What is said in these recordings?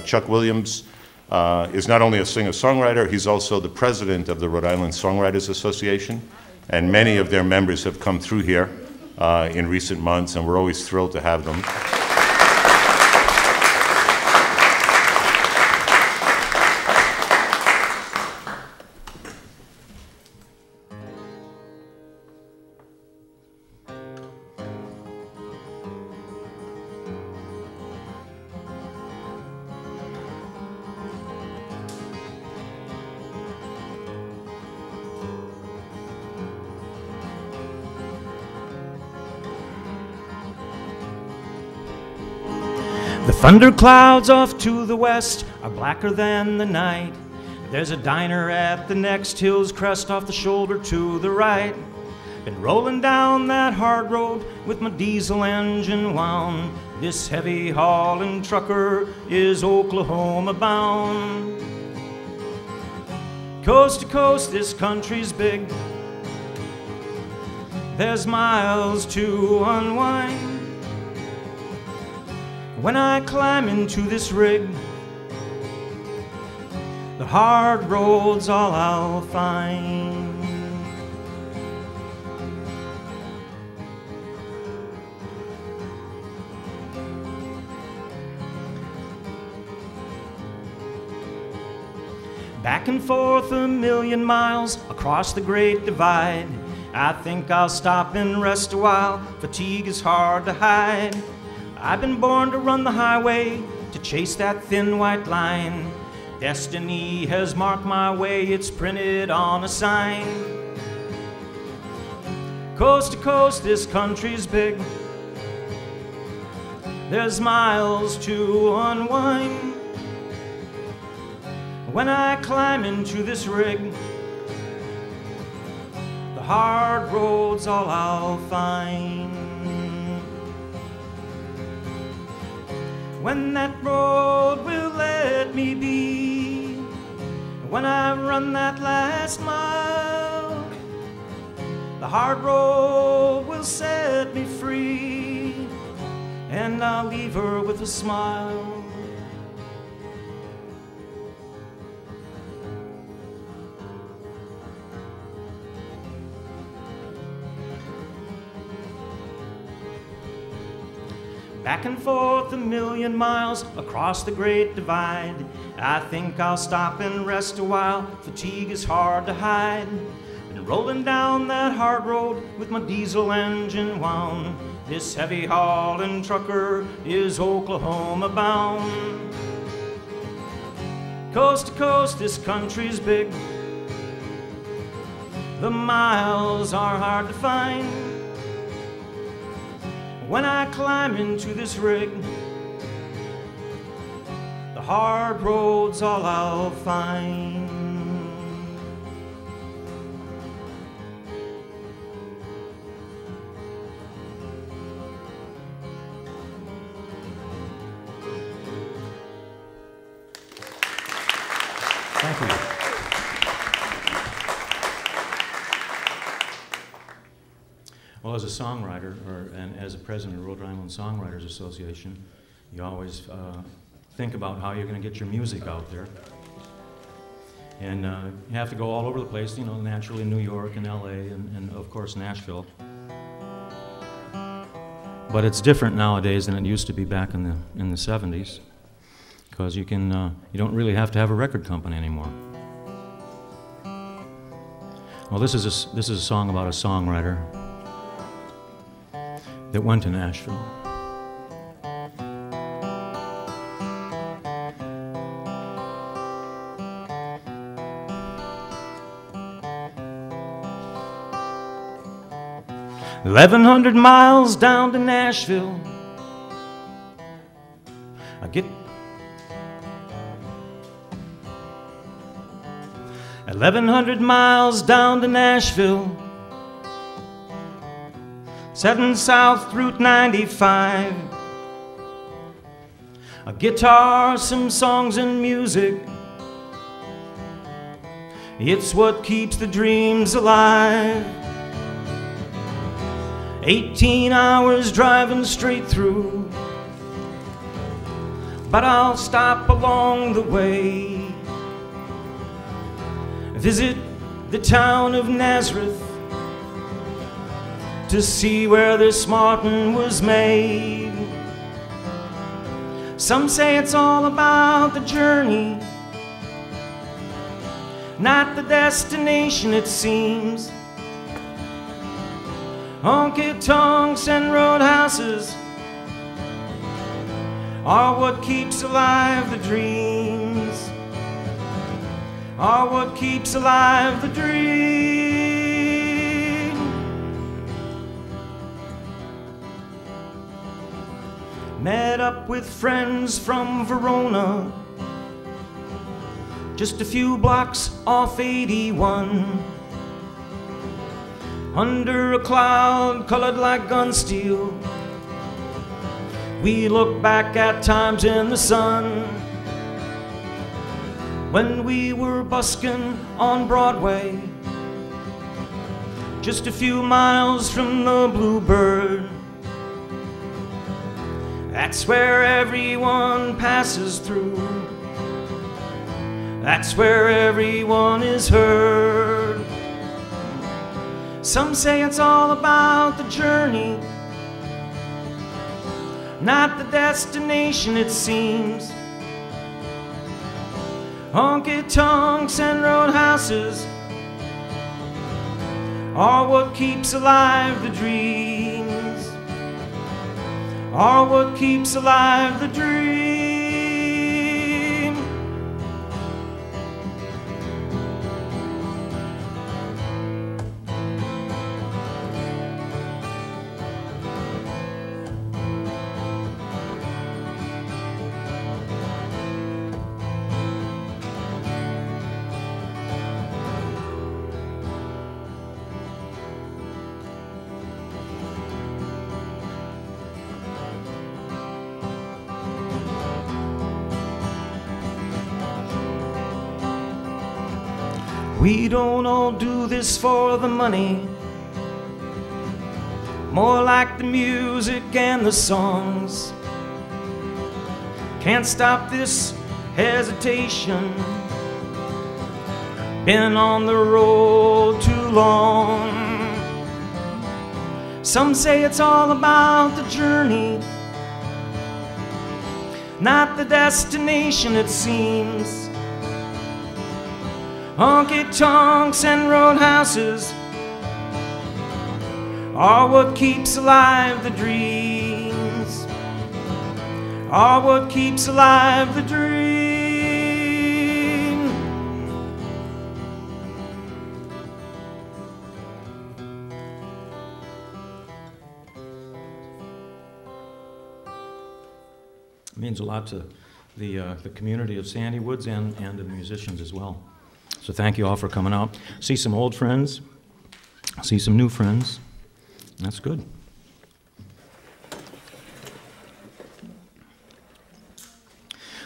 Chuck Williams is not only a singer-songwriter, he's also the president of the Rhode Island Songwriters Association, and many of their members have come through here in recent months, and we're always thrilled to have them. The thunder clouds off to the west are blacker than the night. There's a diner at the next hill's crest off the shoulder to the right. Been rolling down that hard road with my diesel engine wound. This heavy hauling trucker is Oklahoma bound. Coast to coast, this country's big. There's miles to unwind. When I climb into this rig, the hard road's all I'll find. Back and forth 1,000,000 miles across the Great Divide. I think I'll stop and rest a while. Fatigue is hard to hide. I've been born to run the highway, to chase that thin white line. Destiny has marked my way, it's printed on a sign. Coast to coast, this country's big. There's miles to unwind. When I climb into this rig, the hard road's all I'll find. When that road will let me be, when I run that last mile, the hard road will set me free, and I'll leave her with a smile. Back and forth 1,000,000 miles across the Great Divide. I think I'll stop and rest a while. Fatigue is hard to hide. Been rolling down that hard road with my diesel engine wound. This heavy hauling trucker is Oklahoma bound. Coast to coast, this country's big. The miles are hard to find. When I climb into this rig, the hard road's all I'll find. Thank you. Well, as a songwriter, and as a president of the Rhode Island Songwriters Association, you always think about how you're going to get your music out there. And you have to go all over the place, you know, naturally New York and LA and of course Nashville. But it's different nowadays than it used to be back in the 70s, because you don't really have to have a record company anymore. Well, this is a song about a songwriter that went to Nashville. "1,100 miles down to Nashville. I get 1,100 miles down to Nashville. Setting south Route 95. A guitar, some songs and music. It's what keeps the dreams alive. 18 hours driving straight through. but I'll stop along the way. Visit the town of Nazareth to see where this Martin was made. Some say it's all about the journey, not the destination, it seems. Honky-tonks and roadhouses are what keeps alive the dreams, are what keeps alive the dream. Met up with friends from Verona, just a few blocks off 81. Under a cloud colored like gun steel, we look back at times in the sun when we were busking on Broadway, just a few miles from the Bluebird. That's where everyone passes through, that's where everyone is heard. Some say it's all about the journey, not the destination, it seems. Honky-tonks and roadhouses are what keeps alive the dreams, are what keeps alive the dream. We don't all do this for the money, more like the music and the songs. Can't stop this hesitation, been on the road too long. Some say it's all about the journey, not the destination, it seems. Honky-tonks and roadhouses are what keeps alive the dreams, are what keeps alive the dream. It means a lot to the community of Sandywoods and the musicians as well. So thank you all for coming out. See some old friends, see some new friends. That's good.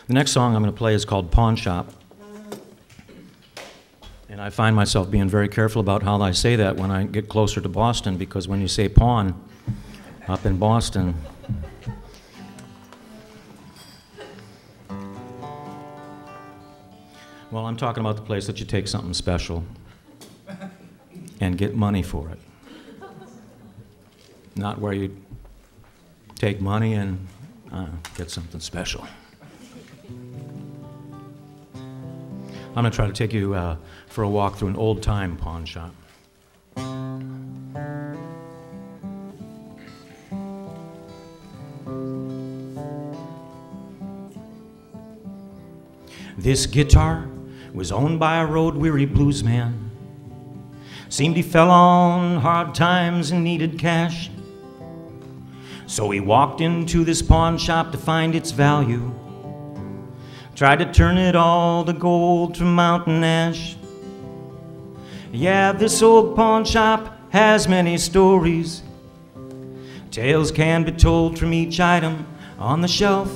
The next song I'm going to play is called Pawn Shop. And I find myself being very careful about how I say that when I get closer to Boston, because when you say pawn up in Boston, well, I'm talking about the place that you take something special and get money for it. Not where you take money and get something special. I'm going to try to take you for a walk through an old-time pawn shop. This guitar was owned by a road-weary bluesman. Seemed he fell on hard times and needed cash. So he walked into this pawn shop to find its value. Tried to turn it all to gold to mountain ash. Yeah, this old pawn shop has many stories. Tales can be told from each item on the shelf.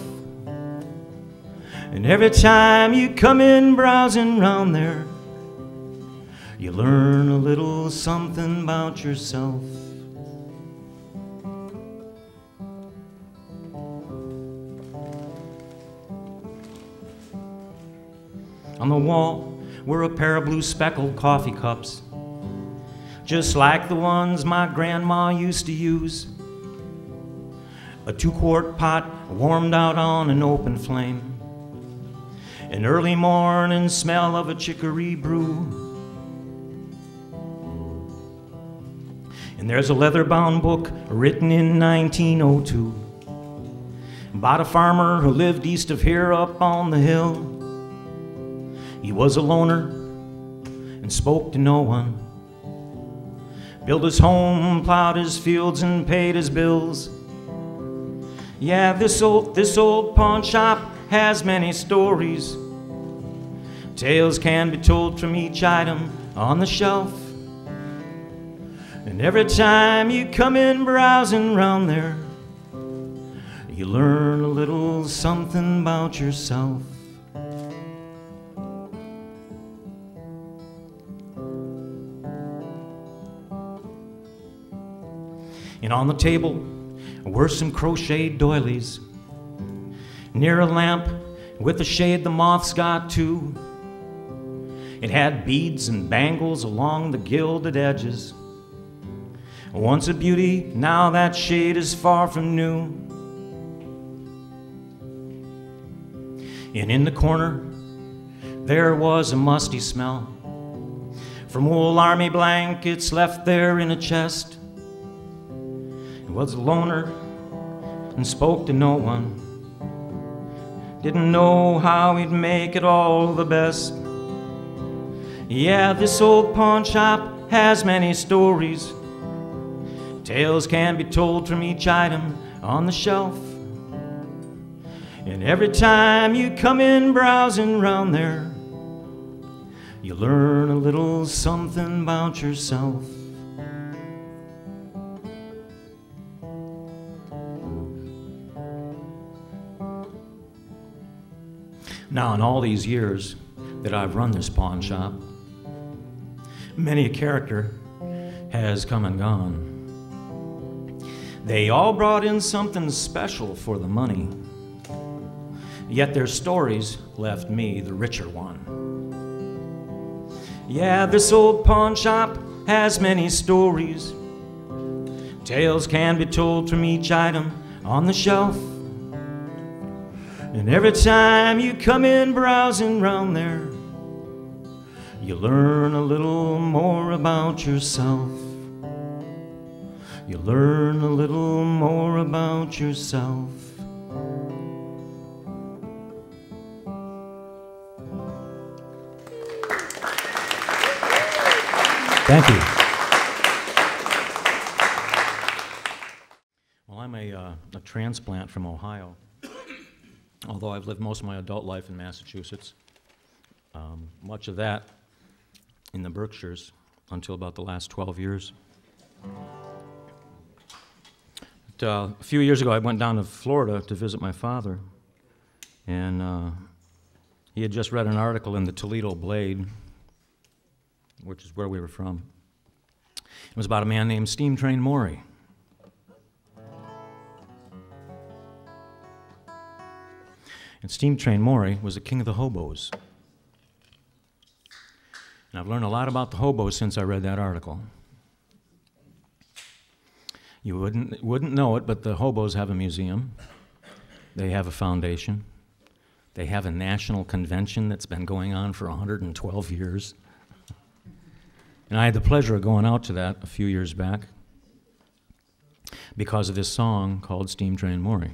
And every time you come in browsing round there, you learn a little something about yourself. On the wall were a pair of blue speckled coffee cups, just like the ones my grandma used to use. A 2-quart pot warmed out on an open flame, an early morning smell of a chicory brew. And there's a leather-bound book written in 1902 about a farmer who lived east of here up on the hill. He was a loner and spoke to no one, built his home, plowed his fields, and paid his bills. Yeah, this old pawn shop has many stories. Tales can be told from each item on the shelf. And every time you come in browsing round there, you learn a little something about yourself. And on the table were some crocheted doilies, near a lamp with a shade the moths got too. It had beads and bangles along the gilded edges. Once a beauty, now that shade is far from new. And in the corner there was a musty smell from old army blankets left there in a chest. He was a loner and spoke to no one, didn't know how he'd make it all the best. Yeah, this old pawn shop has many stories. Tales can be told from each item on the shelf. And every time you come in browsing round there, you learn a little something about yourself. Now, in all these years that I've run this pawn shop, many a character has come and gone. They all brought in something special for the money, yet their stories left me the richer one. Yeah, this old pawn shop has many stories. Tales can be told from each item on the shelf. And every time you come in browsing round there, you learn a little more about yourself. You learn a little more about yourself. Thank you. Well, I'm a transplant from Ohio, although I've lived most of my adult life in Massachusetts. Much of that in the Berkshires until about the last 12 years. A few years ago, I went down to Florida to visit my father, and he had just read an article in the Toledo Blade, which is where we were from. It was about a man named Steam Train Maury. And Steam Train Maury was the king of the hobos. And I've learned a lot about the hobos since I read that article. You wouldn't know it, but the hobos have a museum. They have a foundation. They have a national convention that's been going on for 112 years. And I had the pleasure of going out to that a few years back because of this song called Steam Train Maury.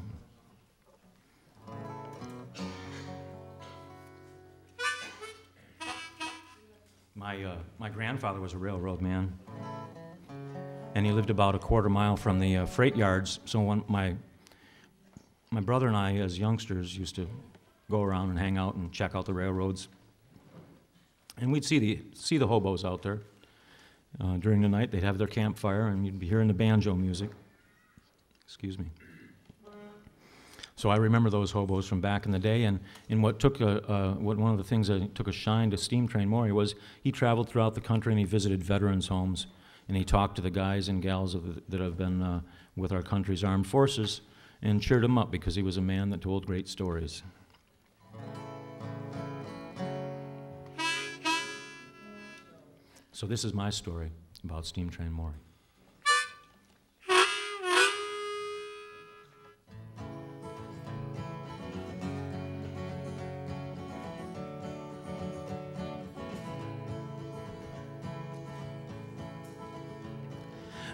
My grandfather was a railroad man, and he lived about a quarter mile from the freight yards. So when my brother and I, as youngsters, used to go around and hang out and check out the railroads, and we'd see the hobos out there during the night. They'd have their campfire, and you'd be hearing the banjo music. Excuse me. So I remember those hobos from back in the day, and one of the things that took a shine to Steam Train Maury was he traveled throughout the country and he visited veterans' homes, and he talked to the guys and gals that have been with our country's armed forces and cheered them up because he was a man that told great stories. So this is my story about Steam Train Maury.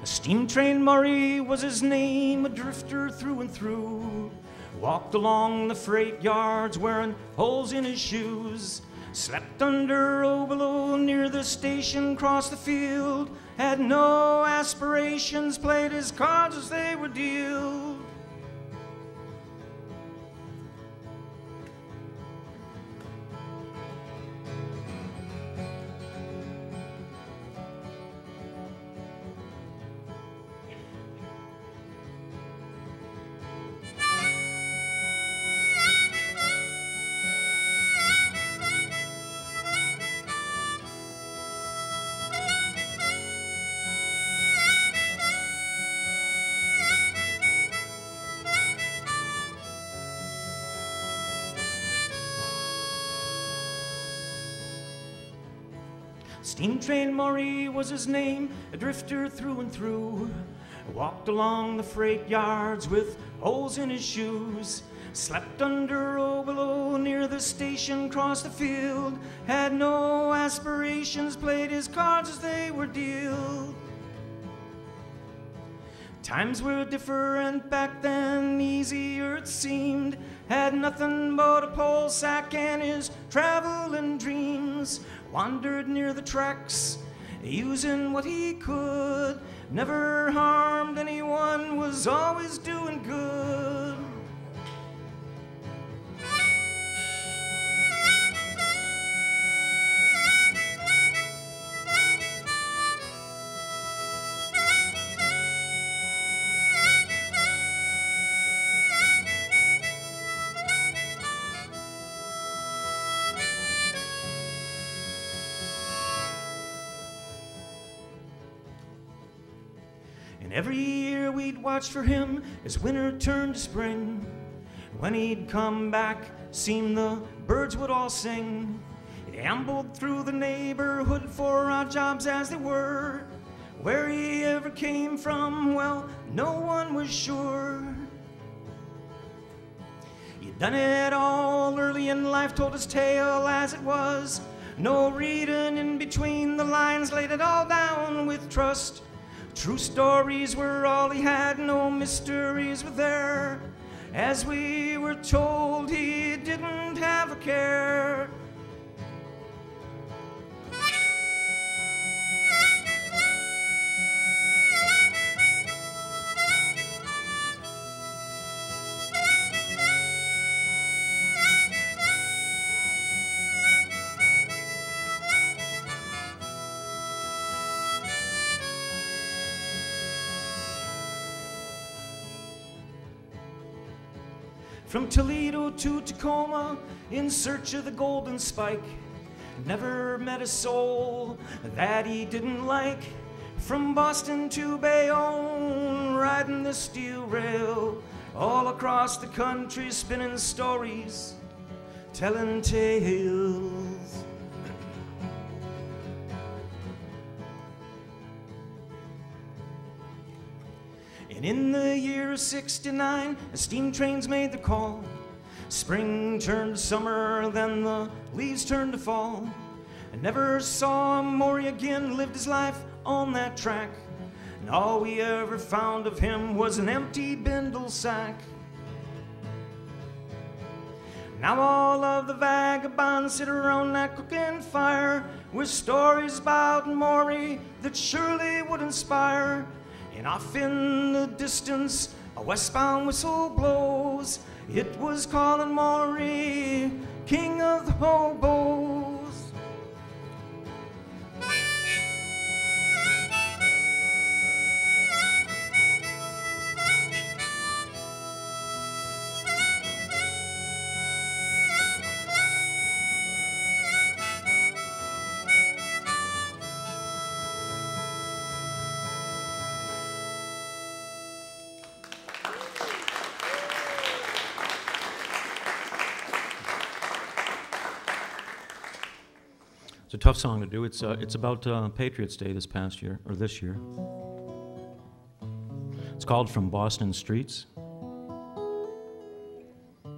Steam Train Maury was his name, a drifter through and through. Walked along the freight yards wearing holes in his shoes. Slept under or below near the station, crossed the field. Had no aspirations, played his cards as they were dealt. Steam Train Maury was his name, a drifter through and through. Walked along the freight yards with holes in his shoes. Slept under or below near the station, crossed the field. Had no aspirations, played his cards as they were dealt. Times were different back then, easier it seemed. Had nothing but a pole sack and his traveling dreams. Wandered near the tracks, using what he could. Never harmed anyone, was always doing good. And every year we'd watch for him as winter turned to spring. When he'd come back, seemed the birds would all sing. He ambled through the neighborhood for odd jobs as they were. Where he ever came from, well, no one was sure. He'd done it all early in life, told his tale as it was. No reading in between the lines, laid it all down with trust. True stories were all he had, no mysteries were there. As we were told, he didn't have a care. From Toledo to Tacoma, in search of the golden spike. Never met a soul that he didn't like. From Boston to Bayonne, riding the steel rail. All across the country, spinning stories, telling tales. And in the year of '69, the steam trains made the call. Spring turned to summer, then the leaves turned to fall. I never saw Maury again, lived his life on that track. And all we ever found of him was an empty bindle sack. Now all of the vagabonds sit around that cooking fire with stories about Maury that surely would inspire. And off in the distance, a westbound whistle blows. It was calling Maury, king of the hobos. It's a tough song to do. It's about Patriots Day this past year, or this year. It's called From Boston Streets. I've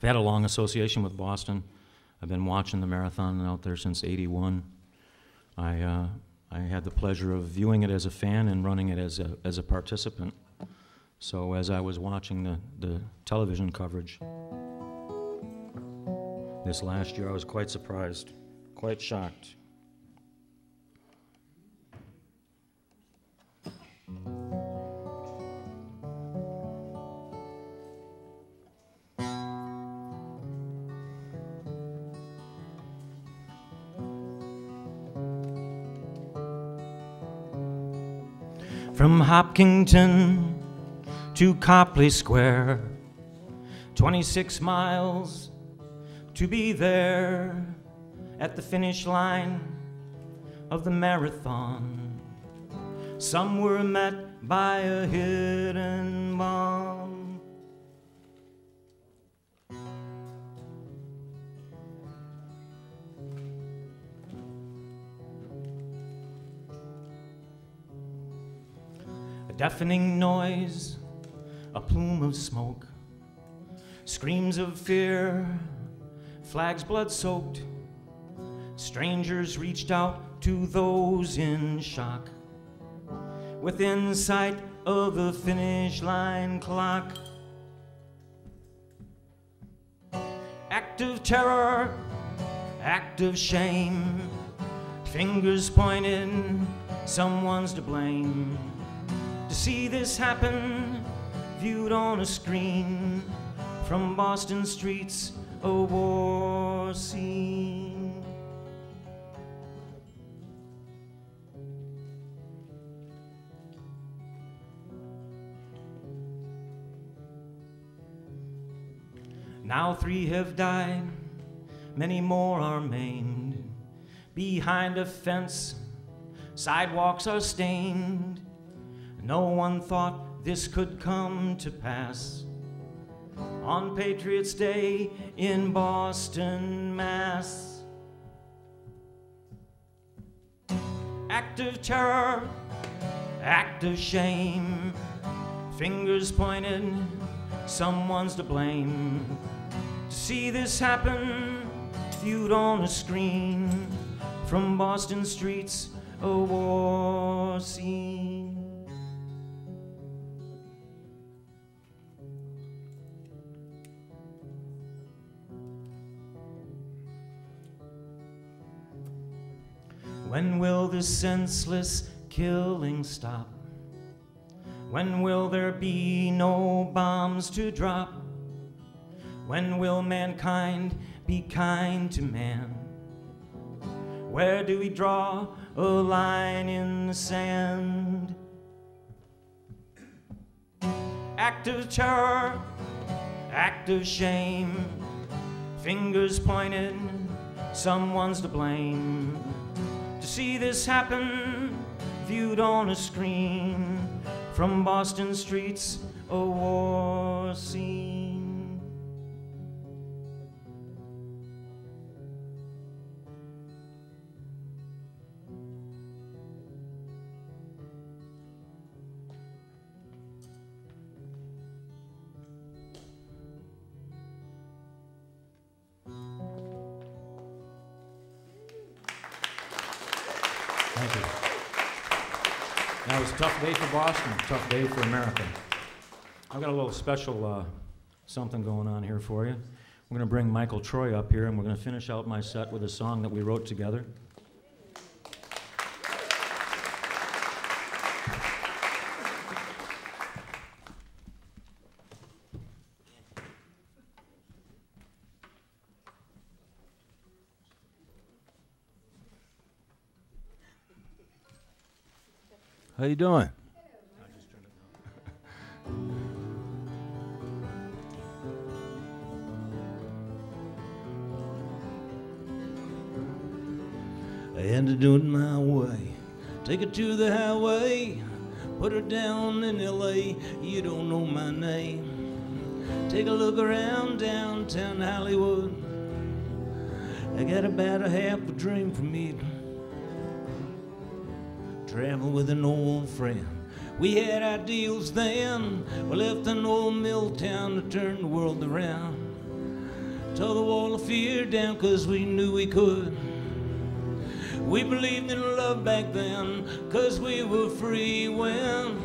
had a long association with Boston. I've been watching the marathon out there since '81. I had the pleasure of viewing it as a fan and running it as a participant. So as I was watching the television coverage this last year, I was quite surprised, quite shocked. From Hopkinton to Copley Square, 26 miles to be there at the finish line of the marathon. Some were met by a hidden bomb. A deafening noise, a plume of smoke, screams of fear, flags blood-soaked. Strangers reached out to those in shock, within sight of the finish line clock. Act of terror, act of shame, fingers pointed, someone's to blame. To see this happen, viewed on a screen, from Boston streets, a war scene. Now 3 have died, many more are maimed. Behind a fence, sidewalks are stained. No one thought this could come to pass on Patriots Day in Boston, Mass. Act of terror, act of shame, fingers pointed, someone's to blame. To see this happen, viewed on a screen, from Boston streets, a war scene. When will this senseless killing stop? When will there be no bombs to drop? When will mankind be kind to man? Where do we draw a line in the sand? Act of terror, act of shame, fingers pointed, someone's to blame. To see this happen, viewed on a screen, from Boston streets, a war scene. Thank you. That was a tough day for Boston, a tough day for America. I've got a little special something going on here for you. We're going to bring Michael Troy up here, and we're going to finish out my set with a song that we wrote together. How you doing? I had to do it my way. Take her to the highway. Put her down in L.A. You don't know my name. Take a look around downtown Hollywood. I got about a half a dream from me. Travel with an old friend. We had ideals then. We left an old mill town to turn the world around. Tore the wall of fear down 'cause we knew we could. We believed in love back then 'cause we were free when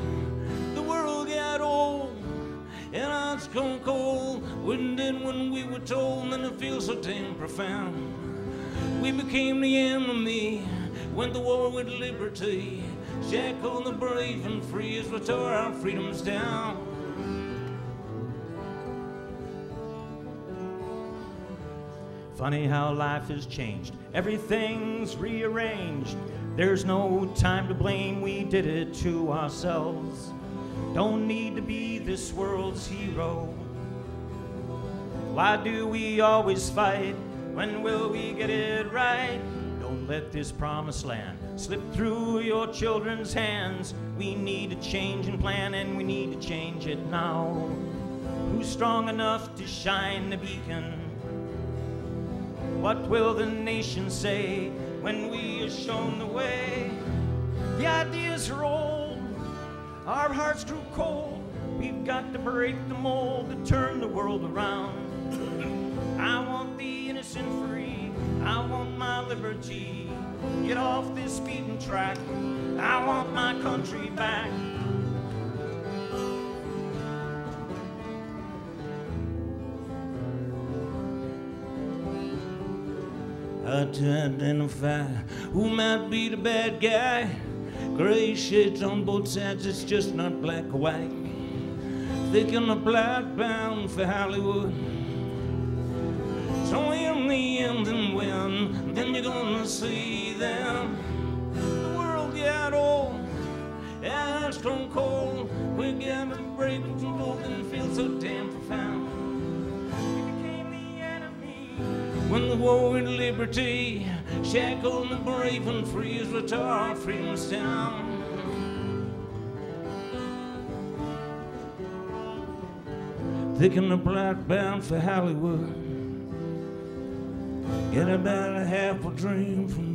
the world got old and hearts gone cold. When we were told, and it feels so damn profound. We became the enemy, went to war with liberty, shackled the brave and free as we tore our freedoms down. Funny how life has changed, everything's rearranged. There's no time to blame, we did it to ourselves. Don't need to be this world's hero. Why do we always fight? When will we get it right? Don't let this promised land slip through your children's hands. We need a change in plan, and we need to change it now. Who's strong enough to shine the beacon? What will the nation say when we are shown the way? The ideas are old, our hearts grew cold. We've got to break the mold to turn the world around. I want the innocent free, I want my liberty. Get off this beaten track, I want my country back. Hard to identify who might be the bad guy. Gray shades on both sides, it's just not black or white. Thick on the blood bound for Hollywood. It's only in the end and when, then you're gonna see them. The world got old, and it's gone cold. We got to break the mold and feel so damn profound. When the war with liberty, shackled the brave and free as we tore our freedoms down. Thinking the black bound for Hollywood. Get about a half a dream from